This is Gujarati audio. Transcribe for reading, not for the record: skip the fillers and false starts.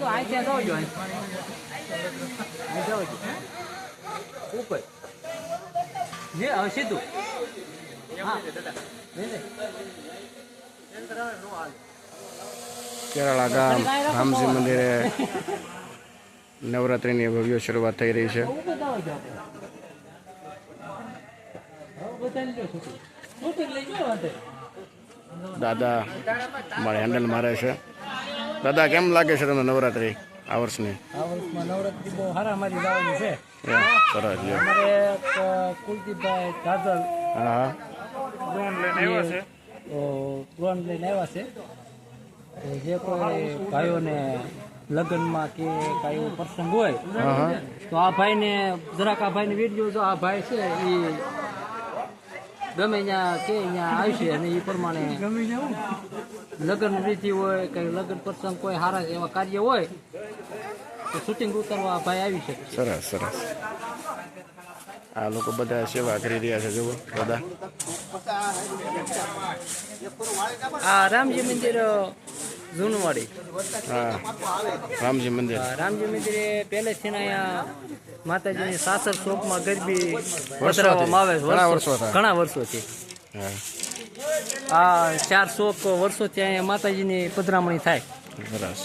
તો આ ત્યાં જાવ જો ઉપર જે હવે સીધું હા કેરાળા ગામ રામજી મંદિરે નવરાત્રિની ભવ્ય શરૂઆત થઈ રહી છે. દાદા અમારે હેન્ડલ મારે છે. દાદા કેમ લાગે છે તમને નવરાત્રિ આ વર્ષની? આ વર્ષમાં નવરાત્રી બહુ સારા મારી જવાની છે. સરસ લ્યો. અમારે કુલદીપભાઈ કાજલ હા ડ્રોન લઈને આવ્યા છે. તો જે કોઈ ભાઈઓને લગ્નમાં કે કાંઈ એવો પ્રસંગ હોય તો આ ભાઈને જરાક આ ભાઈને વિડીયો જો આ ભાઈ છે એ ગમે ત્યાં કે અહીંયા આવશે અને એ પ્રમાણે લગ્ન વિધિ હોય કંઈ લગ્ન પ્રસંગ કોઈ સારા એવા કાર્ય હોય તો શૂટિંગ ઉતારવા ભાઈ આવી શકે. સરસ સરસ. આ લોકો બધા સેવા કરી રહ્યા છે. જુઓ બધા આ રામજી મંદિર જૂનવાડી. હા રામજી મંદિર. રામજી મંદિરે પહેલેથી અહીંયા માતાજીની સાસર શોકમાં ગરબી વધારવામાં આવે છે. ઘણા વર્ષોથી હા આ 4 શોક વર્ષોથી અહીંયા માતાજીની પધરામણી થાય. સરસ.